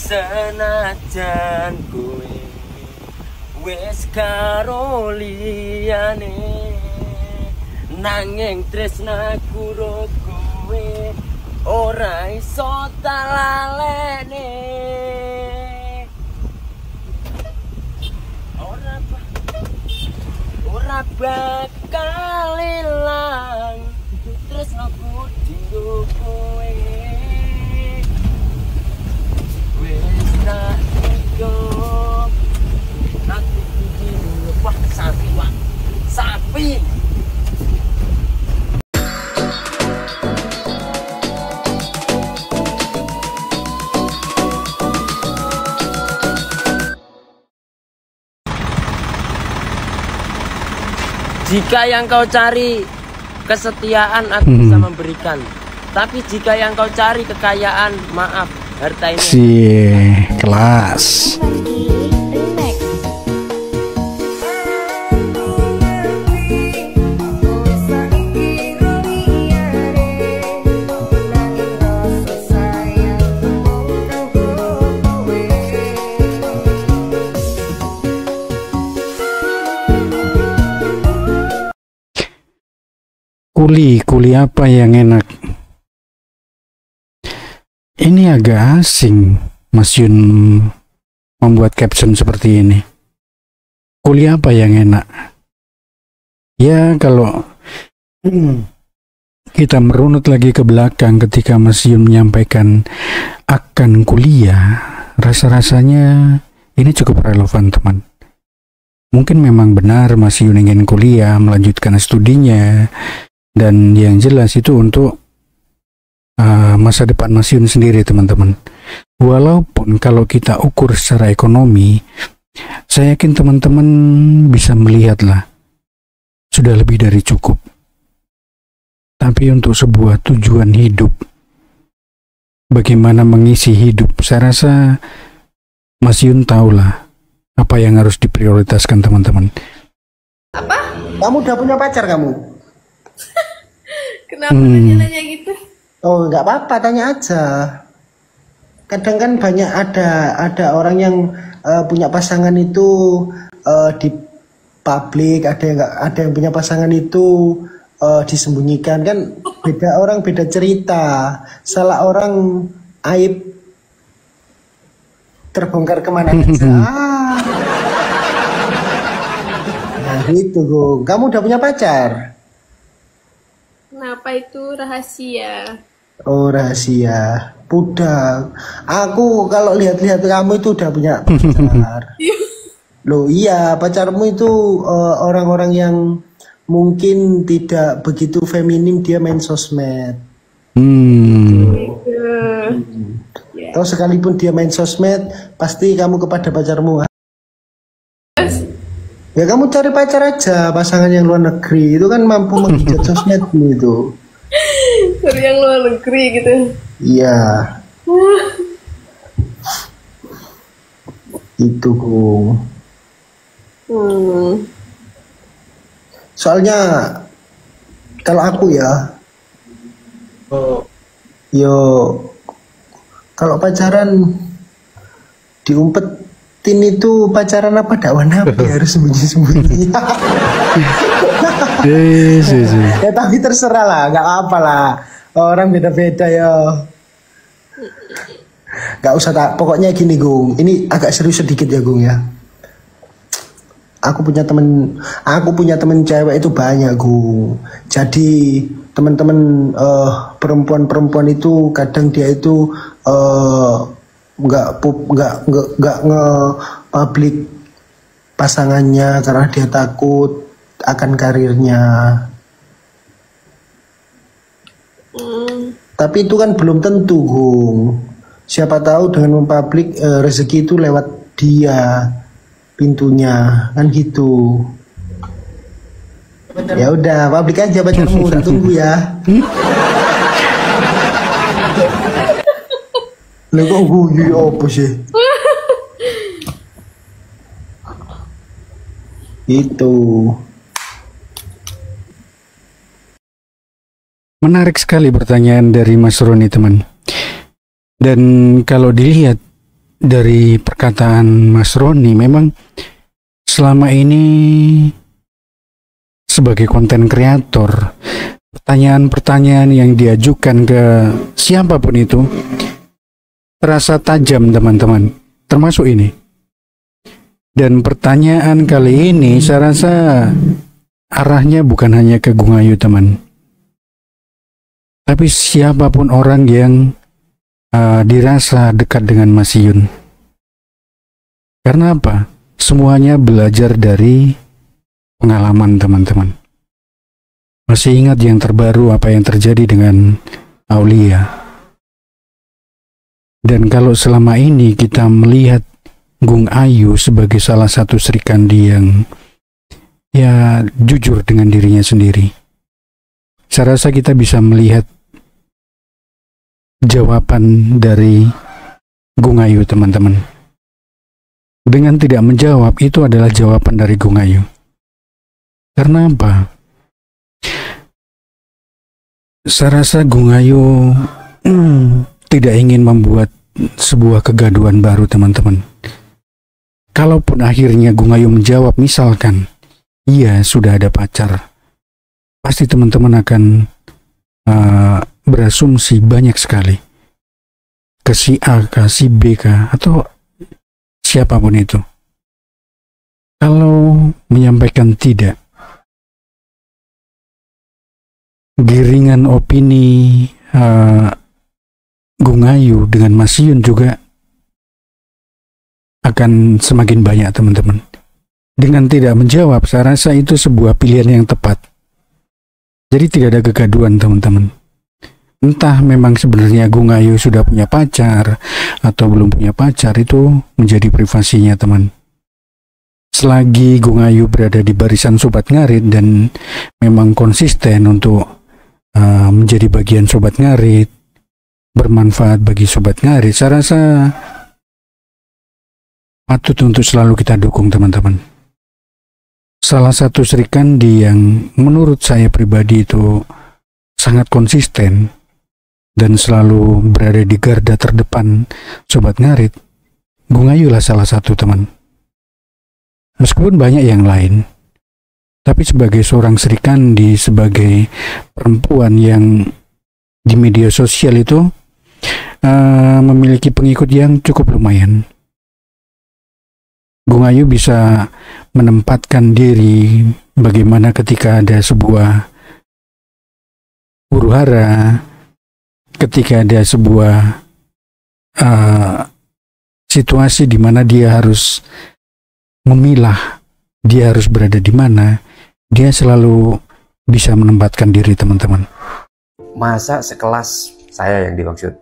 Senajan kowe wis karo liyane, nanging tresnaku karo kowe ora iso tak lalene. Ora bakal ilang tresnaku dinggo kowe. Wis tak cukup aku iki wah sapi wah sapi. Jika yang kau cari kesetiaan, aku bisa memberikan. Tapi jika yang kau cari kekayaan, maaf, harta ini kelas. Kuli apa yang enak? Ini agak asing Mas Yun membuat caption seperti ini. Kuli apa yang enak? Ya kalau kita merunut lagi ke belakang ketika Mas Yun menyampaikan akan kuliah, rasa-rasanya ini cukup relevan teman. Mungkin memang benar Mas Yun ingin kuliah, melanjutkan studinya, dan yang jelas itu untuk masa depan Mas Yun sendiri teman-teman. Walaupun kalau kita ukur secara ekonomi, saya yakin teman-teman bisa melihatlah sudah lebih dari cukup. Tapi untuk sebuah tujuan hidup, bagaimana mengisi hidup, saya rasa Mas Yun tahulah apa yang harus diprioritaskan teman-teman. Apa? Kamu udah punya pacar kamu? Kenapa nanya gitu? Oh nggak apa-apa, tanya aja. Kadang kan banyak ada orang yang punya pasangan itu di publik, ada yang punya pasangan itu disembunyikan, kan beda orang beda cerita. Salah orang aib terbongkar kemana aja. Nah gitu Gung. Kamu udah punya pacar? Kenapa itu rahasia? Oh rahasia, budak. Aku kalau lihat-lihat kamu itu udah punya pacar. Loh iya, pacarmu itu orang-orang yang mungkin tidak begitu feminim, dia main sosmed. Atau sekalipun dia main sosmed, pasti kamu kepada pacarmu. Ya kamu cari pacar aja, pasangan yang luar negeri itu kan mampu menghijat sosmedmu itu. Cari yang luar negeri gitu. Iya. Itu Gung. Soalnya kalau aku ya, yo kalau pacaran diumpetin itu pacaran apa dakwan nabi harus sembunyi-sembunyi. Ya tapi terserah lah, nggak apa lah. Orang beda-beda ya. Nggak usah tak. Pokoknya gini Gung, ini agak serius sedikit ya Gung ya. Aku punya temen cewek itu banyak Gung. Jadi teman-teman perempuan-perempuan itu kadang dia itu nggak nge-public pasangannya karena dia takut akan karirnya. Tapi itu kan belum tentu Gung. Siapa tahu dengan mempublik rezeki itu lewat dia pintunya, kan gitu. Ya udah, publik aja pacarmu, tak tunggu ya. Lah kok guyu apa sih? Itu. Menarik sekali pertanyaan dari Mas Roni teman. Dan kalau dilihat dari perkataan Mas Roni, memang selama ini sebagai konten kreator, pertanyaan-pertanyaan yang diajukan ke siapapun itu terasa tajam teman-teman, termasuk ini. Dan pertanyaan kali ini saya rasa arahnya bukan hanya ke Gung Ayu teman, tapi siapapun orang yang dirasa dekat dengan Mas Yun. Karena apa? Semuanya belajar dari pengalaman teman-teman. Masih ingat yang terbaru apa yang terjadi dengan Aulia. Dan kalau selama ini kita melihat Gung Ayu sebagai salah satu Sri Kandi yang ya jujur dengan dirinya sendiri, saya rasa kita bisa melihat jawaban dari Gung Ayu teman-teman. Dengan tidak menjawab, itu adalah jawaban dari Gung Ayu. Karena apa? Saya rasa Gung Ayu tidak ingin membuat sebuah kegaduhan baru teman-teman. Kalaupun akhirnya Gung Ayu menjawab misalkan iya sudah ada pacar, pasti teman-teman akan berasumsi banyak sekali ke si A, ke si B, atau siapapun itu. Kalau menyampaikan tidak, giringan opini Gung Ayu dengan Mas Yun juga akan semakin banyak teman-teman. Dengan tidak menjawab, saya rasa itu sebuah pilihan yang tepat. Jadi tidak ada kegaduhan teman-teman. Entah memang sebenarnya Gung Ayu sudah punya pacar atau belum punya pacar, itu menjadi privasinya teman. Selagi Gung Ayu berada di barisan Sobat Ngarit dan memang konsisten untuk menjadi bagian Sobat Ngarit, bermanfaat bagi Sobat Ngarit, saya rasa patut untuk selalu kita dukung teman-teman. Salah satu Sri Kandi yang menurut saya pribadi itu sangat konsisten dan selalu berada di garda terdepan Sobat Ngarit, Gung Ayu lah salah satu teman. Meskipun banyak yang lain, tapi sebagai seorang Sri Kandi, sebagai perempuan yang di media sosial itu memiliki pengikut yang cukup lumayan, Gung Ayu bisa menempatkan diri bagaimana ketika ada sebuah huru-hara, ketika ada sebuah situasi di mana dia harus memilah, dia harus berada di mana, dia selalu bisa menempatkan diri teman-teman. Masa sekelas saya yang dimaksud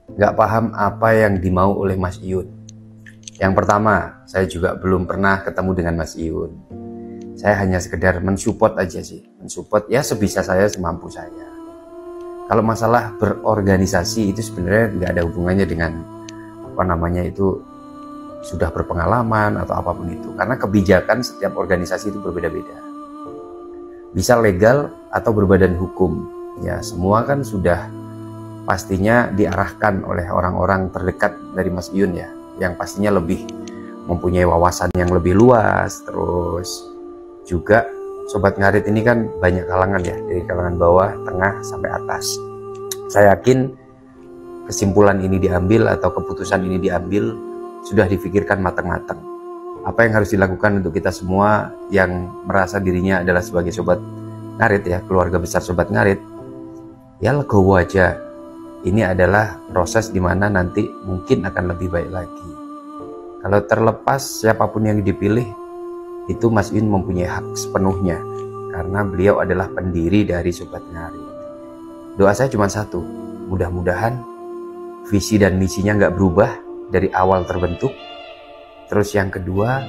nggak paham apa yang dimau oleh Mas Iyun. Yang pertama, saya juga belum pernah ketemu dengan Mas Iyun. Saya hanya sekedar mensupport aja sih, mensupport ya sebisa saya, semampu saya. Kalau masalah berorganisasi itu sebenarnya nggak ada hubungannya dengan apa namanya itu sudah berpengalaman atau apapun itu, karena kebijakan setiap organisasi itu berbeda-beda. Bisa legal atau berbadan hukum, ya semua kan sudah pastinya diarahkan oleh orang-orang terdekat dari Mas Iyun ya, yang pastinya lebih mempunyai wawasan yang lebih luas. Terus juga Sobat Ngarit ini kan banyak kalangan ya, dari kalangan bawah, tengah, sampai atas. Saya yakin kesimpulan ini diambil atau keputusan ini diambil sudah difikirkan matang-matang. Apa yang harus dilakukan untuk kita semua yang merasa dirinya adalah sebagai Sobat Ngarit ya, keluarga besar Sobat Ngarit, ya legowo aja. Ini adalah proses dimana nanti mungkin akan lebih baik lagi. Kalau terlepas siapapun yang dipilih, itu Mas Iyun mempunyai hak sepenuhnya, karena beliau adalah pendiri dari Sobat Ngarit. Doa saya cuma satu, mudah-mudahan visi dan misinya nggak berubah dari awal terbentuk. Terus yang kedua,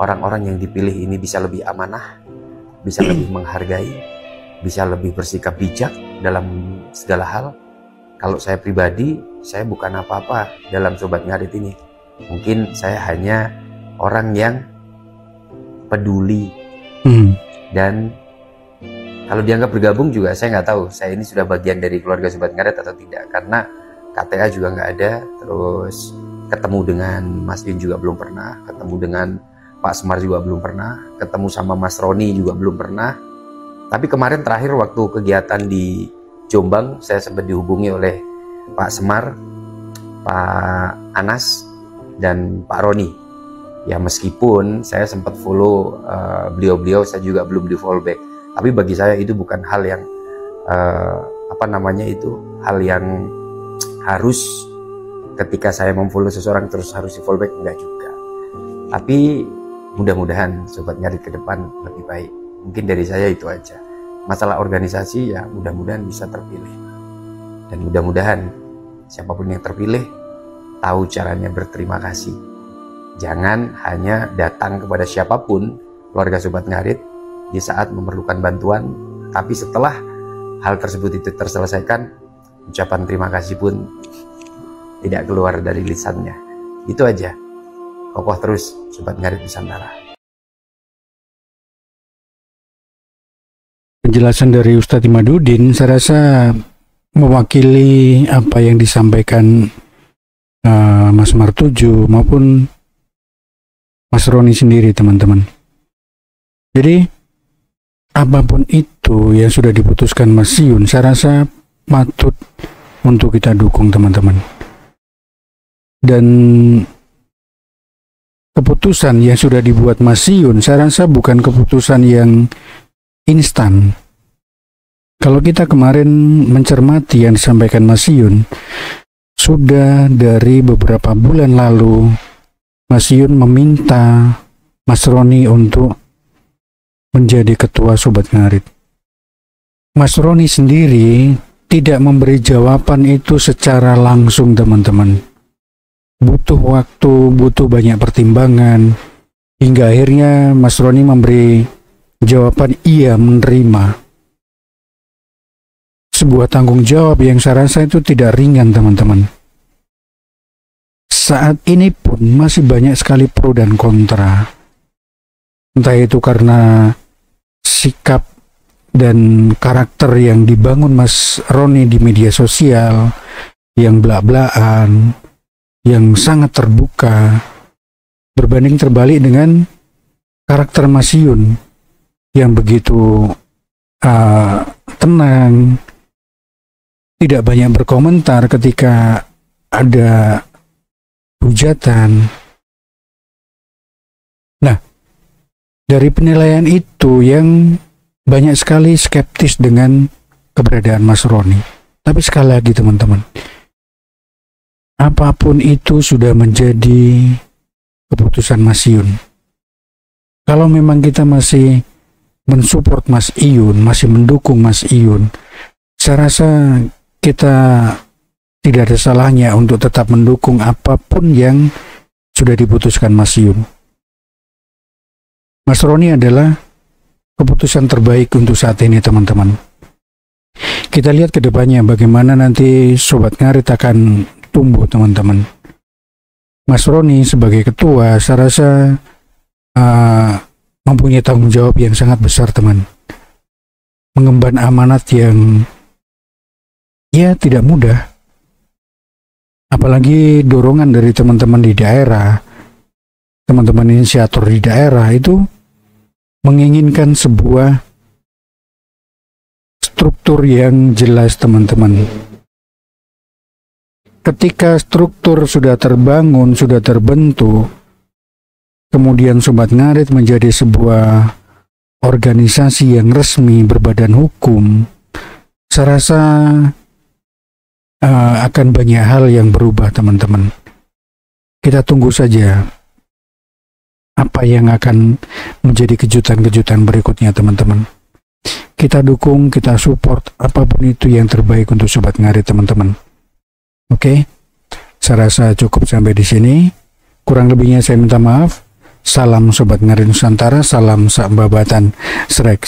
orang-orang yang dipilih ini bisa lebih amanah, bisa lebih menghargai, bisa lebih bersikap bijak dalam segala hal. Kalau saya pribadi, saya bukan apa-apa dalam Sobat Ngarit ini. Mungkin saya hanya orang yang peduli. Dan kalau dianggap bergabung juga saya nggak tahu. Saya ini sudah bagian dari keluarga Sobat Ngarit atau tidak. Karena KTA juga nggak ada. Terus ketemu dengan Mas Yun juga belum pernah, ketemu dengan Pak Semar juga belum pernah, ketemu sama Mas Roni juga belum pernah. Tapi kemarin terakhir waktu kegiatan di Jombang, saya sempat dihubungi oleh Pak Semar, Pak Anas, dan Pak Roni. Ya meskipun saya sempat follow beliau-beliau, saya juga belum di follow back. Tapi bagi saya itu bukan hal yang hal yang harus ketika saya memfollow seseorang terus harus di follow back, enggak juga. Tapi mudah-mudahan Sobat Ngarit ke depan lebih baik. Mungkin dari saya itu aja. Masalah organisasi ya mudah-mudahan bisa terpilih. Dan mudah-mudahan siapapun yang terpilih tahu caranya berterima kasih. Jangan hanya datang kepada siapapun keluarga Sobat Ngarit di saat memerlukan bantuan, tapi setelah hal tersebut itu terselesaikan, ucapan terima kasih pun tidak keluar dari lisannya. Itu aja. Kokoh terus Sobat Ngarit Nusantara. Penjelasan dari Ustadz Imaduddin saya rasa mewakili apa yang disampaikan Mas Martuju maupun Mas Roni sendiri, teman-teman. Jadi apapun itu yang sudah diputuskan Mas Yun, saya rasa patut untuk kita dukung, teman-teman. Dan keputusan yang sudah dibuat Mas Yun, saya rasa bukan keputusan yang instan. Kalau kita kemarin mencermati yang disampaikan Mas Yun, sudah dari beberapa bulan lalu Mas Yun meminta Mas Roni untuk menjadi ketua Sobat Ngarit. Mas Roni sendiri tidak memberi jawaban itu secara langsung, teman-teman. Butuh waktu, butuh banyak pertimbangan, hingga akhirnya Mas Roni memberi jawaban iya menerima. Sebuah tanggung jawab yang saya rasa itu tidak ringan, teman-teman. Saat ini pun masih banyak sekali pro dan kontra. Entah itu karena sikap dan karakter yang dibangun Mas Roni di media sosial, yang belak-belakan, yang sangat terbuka, berbanding terbalik dengan karakter Mas Yun yang begitu tenang, tidak banyak berkomentar ketika ada hujatan. Nah, dari penilaian itu yang banyak sekali skeptis dengan keberadaan Mas Roni. Tapi sekali lagi, teman-teman, apapun itu sudah menjadi keputusan Mas Yun. Kalau memang kita masih mensupport Mas Yun, masih mendukung Mas Yun, saya rasa kita tidak ada salahnya untuk tetap mendukung apapun yang sudah diputuskan Mas Yun. Mas Roni adalah keputusan terbaik untuk saat ini, teman-teman. Kita lihat ke depannya bagaimana nanti Sobat Ngarit akan tumbuh, teman-teman. Mas Roni sebagai ketua, saya rasa mempunyai tanggung jawab yang sangat besar, teman. Mengemban amanat yang ya tidak mudah. Apalagi dorongan dari teman-teman di daerah, teman-teman inisiator di daerah itu menginginkan sebuah struktur yang jelas, teman-teman. Ketika struktur sudah terbangun, sudah terbentuk, kemudian Sobat Ngarit menjadi sebuah organisasi yang resmi berbadan hukum, saya rasa akan banyak hal yang berubah, teman-teman. Kita tunggu saja apa yang akan menjadi kejutan-kejutan berikutnya, teman-teman. Kita dukung, kita support apapun itu yang terbaik untuk Sobat Ngarit, teman-teman. Oke, saya rasa cukup sampai di sini. Kurang lebihnya saya minta maaf. Salam Sobat Ngarit Nusantara, salam sak babatan, srek.